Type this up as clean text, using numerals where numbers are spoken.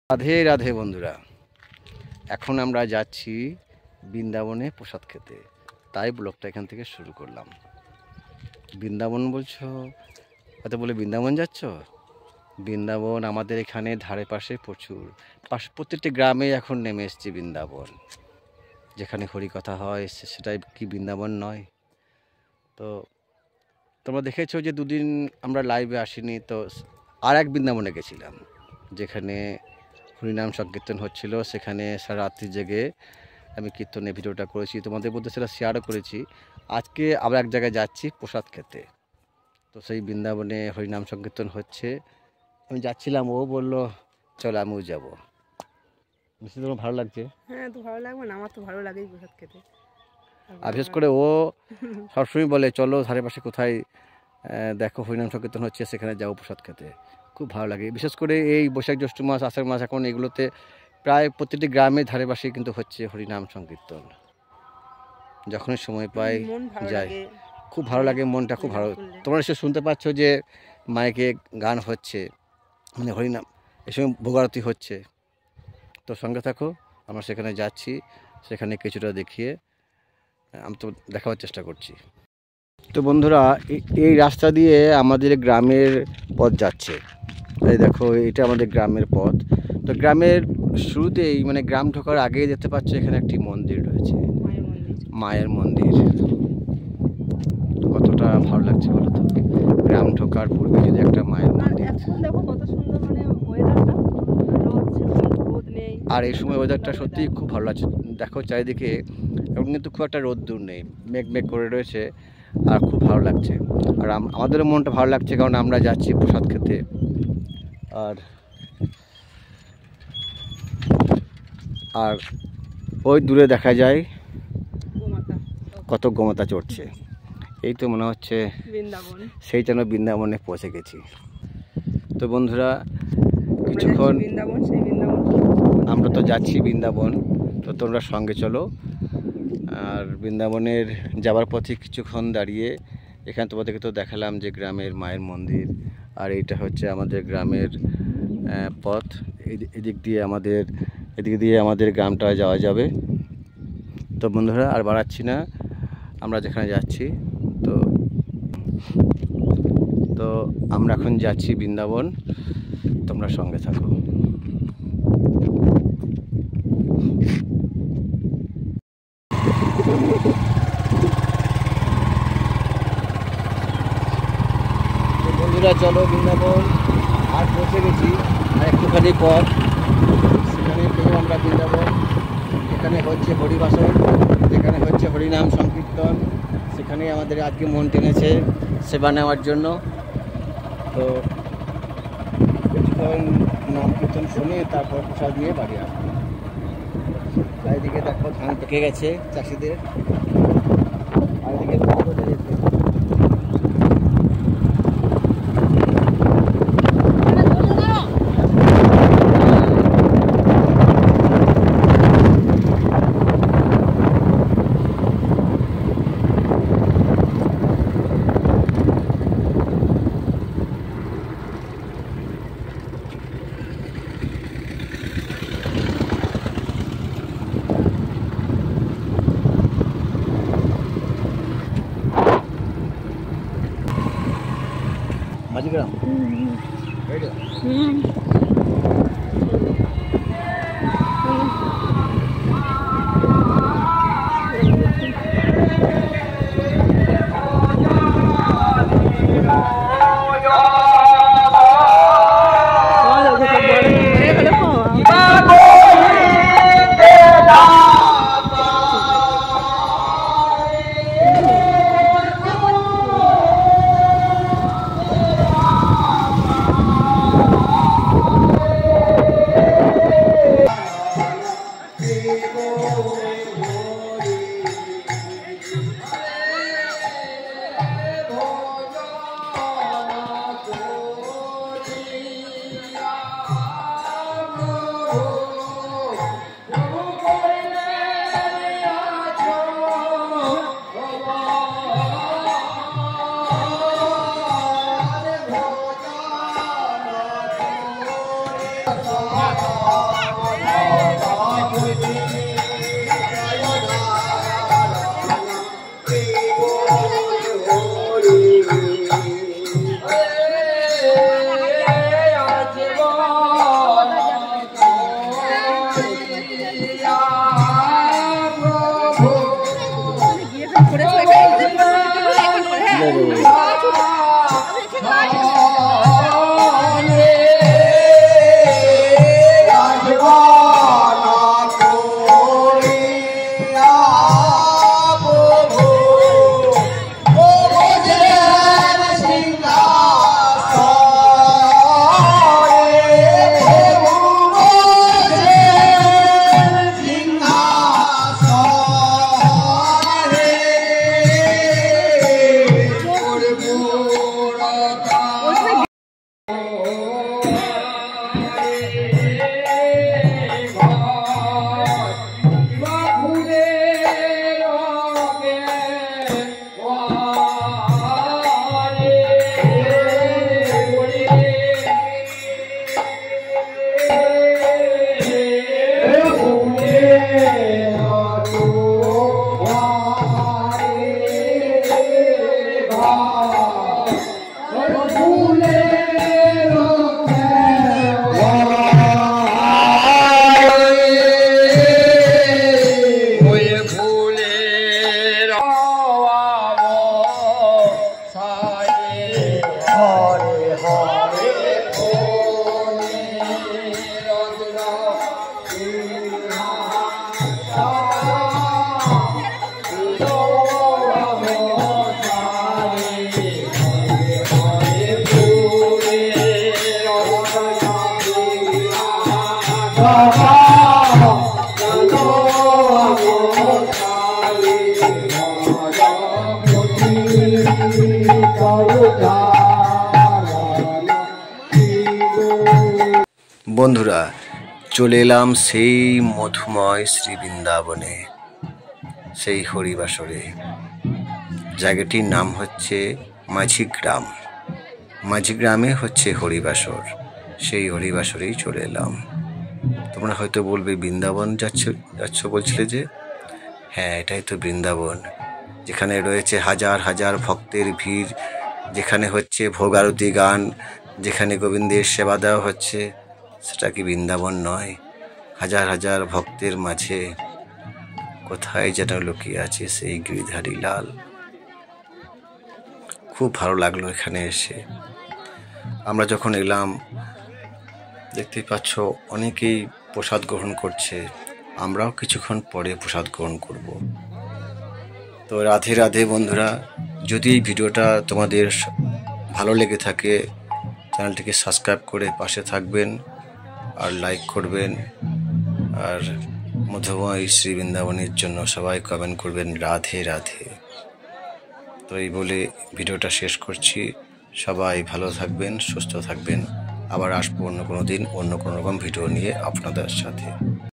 রাধে রাধে বন্ধুরা, এখন আমরা যাচ্ছি বৃন্দাবনে প্রসাদ খেতে, তাই ব্লগটা এখান থেকে শুরু করলাম। বৃন্দাবন বলছো, হয়তো বলে বৃন্দাবন যাচ্ছ? বৃন্দাবন আমাদের এখানে ধারে পাশে প্রচুর, প্রত্যেকটি গ্রামে এখন নেমে এসছে বৃন্দাবন। যেখানে হরিকথা হয় সেটাই কি বৃন্দাবন নয়? তো তোমরা দেখেছো যে দুদিন আমরা লাইভে আসিনি, তো আর এক বৃন্দাবনে গেছিলাম, যেখানে হরিনাম সংকীর্তন হচ্ছিল। সেখানে সারা রাত্রি জেগে আমি কীর্তনের ভিডিওটা করেছি, তোমাদের মধ্যে সেটা শেয়ারও করেছি। আজকে আবার এক জায়গায় যাচ্ছি প্রসাদ খেতে। তো সেই বৃন্দাবনে হরিনাম সংকীর্তন হচ্ছে, আমি যাচ্ছিলাম, ও বললো চল আমিও যাবো। নিশ্চয়ই তোমার ভালো লাগছে? হ্যাঁ, তো ভালো লাগবে না? আমার তো ভালো লাগেই প্রসাদ খেতে। আর বিশেষ করে ও সবসময় বলে চলো ধারে পাশে কোথায় দেখো হরিনাম সংকীর্তন হচ্ছে, সেখানে যাবো প্রসাদ খেতে। খুব ভালো লাগে, বিশেষ করে এই বৈশাখ জ্যৈষ্ঠ মাস, আষাঢ় মাস, এখন এগুলোতে প্রায় প্রতিটি গ্রামের ধারে পাশে কিন্তু হচ্ছে হরিনাম সংকীর্তন। যখনই সময় পাই যাই, খুব ভালো লাগে, মনটা খুব ভালো। তোমরা এসে শুনতে পাচ্ছ যে মাইকে গান হচ্ছে, মানে হরিনাম, এই সময় ভোগারতি হচ্ছে। তো সঙ্গে থাকো, আমরা সেখানে যাচ্ছি, সেখানে কিছুটা দেখিয়ে আমি তো দেখাবার চেষ্টা করছি। তো বন্ধুরা, এই রাস্তা দিয়ে আমাদের গ্রামের পথ যাচ্ছে। এই দেখো, এটা আমাদের গ্রামের পথ। তো গ্রামের শুরুতেই, মানে গ্রাম ঢোকার আগেই দেখতে পাচ্ছ এখানে একটি মন্দির রয়েছে, মায়ের মন্দির। কতটা ভালো লাগছে বলো তো, গ্রাম ঢোকার পূর্বে যদি একটা মায়ের মন্দির। আর এই সময় ওয়েদারটা সত্যিই খুব ভালো লাগছে। দেখো চারিদিকে এখন কিন্তু খুব একটা রোদ্দুর নেই, মেঘ মেঘ করে রয়েছে, আর খুব ভালো লাগছে। আর আমাদেরও মনটা ভালো লাগছে, কারণ আমরা যাচ্ছি প্রসাদ খেতে। আর ওই দূরে দেখা যায় কত গোমাতা চড়ছে। এই তো মনে হচ্ছে সেই যেন বৃন্দাবনে পৌঁছে গেছি। তো বন্ধুরা, কিছুক্ষণ আমরা তো যাচ্ছি বৃন্দাবন, তো তোমরা সঙ্গে চলো। আর বৃন্দাবনের যাবার পথে কিছুক্ষণ দাঁড়িয়ে এখানে তোমাদেরকে তো দেখালাম যে গ্রামের মায়ের মন্দির, আর এইটা হচ্ছে আমাদের গ্রামের পথ। এদিক দিয়ে আমাদের গ্রামটা যাওয়া যাবে। তো বন্ধুরা, আর বাড়াচ্ছি না, আমরা যেখানে যাচ্ছি, তো আমরা এখন যাচ্ছি বৃন্দাবন, তোমরা সঙ্গে থাকো। বন্ধুরা চলো, বৃন্দাবন আর পৌঁছে গেছি, আর একটুখানি পর সেখানে পেয়ে আমরা বৃন্দাবন। এখানে হচ্ছে হরিবাসন, যেখানে হচ্ছে হরিনাম সংকীর্তন, সেখানে আমাদের আজকে মন টেনেছে সেবা নেওয়ার জন্য। তো কিছুক্ষণ নাম কীর্তন শুনে তারপর প্রসাদ নিয়ে বাড়ি আসবো। চারিদিকে দেখো ধান পেকে গেছে চাষিদের, আর এদিকে মাঝিগ্রাম। বন্ধুরা, চলে এলাম সেই মধুময় শ্রী বৃন্দাবনে, সেই হরিবাসরে। জায়গাটির নাম হচ্ছে মাঝি গ্রাম। মাঝি গ্রামে হচ্ছে হরিবাসর, সেই হরিবাসরেই চলে এলাম। তোমরা হয়তো বলবে বৃন্দাবন যাচ্ছ বলছিলে যে, হ্যাঁ, এটাই তো বৃন্দাবন, যেখানে রয়েছে হাজার হাজার ভক্তের ভিড়, যেখানে হচ্ছে ভোগ আরতি গান, যেখানে গোবিন্দের সেবা দেওয়া হচ্ছে। সেটা কি বৃন্দাবন নয়? হাজার হাজার ভক্তের মাঝে কোথায় যেন লুকিয়ে আছে সেই গিরিধারী লাল। খুব ভালো লাগলো এখানে এসে। আমরা যখন এলাম, দেখতেই পাচ্ছ অনেকেই প্রসাদ গ্রহণ করছে। আমরাও কিছুক্ষণ পরে প্রসাদ গ্রহণ করব। তো রাধে রাধে বন্ধুরা। যদি এই ভিডিওটা তোমাদের ভালো লেগে থাকে, চ্যানেলটিকে সাবস্ক্রাইব করে পাশে থাকবেন আর লাইক করবেন। আর মধুময় শ্রী বৃন্দাবনের জন্য সবাই কমেন্ট করবেন রাধে রাধে। তো এই বলে ভিডিওটা শেষ করছি। সবাই ভালো থাকবেন, সুস্থ থাকবেন। আবার আসবো অন্য কোনো দিন অন্য কোনো রকম ভিডিও নিয়ে আপনাদের সাথে।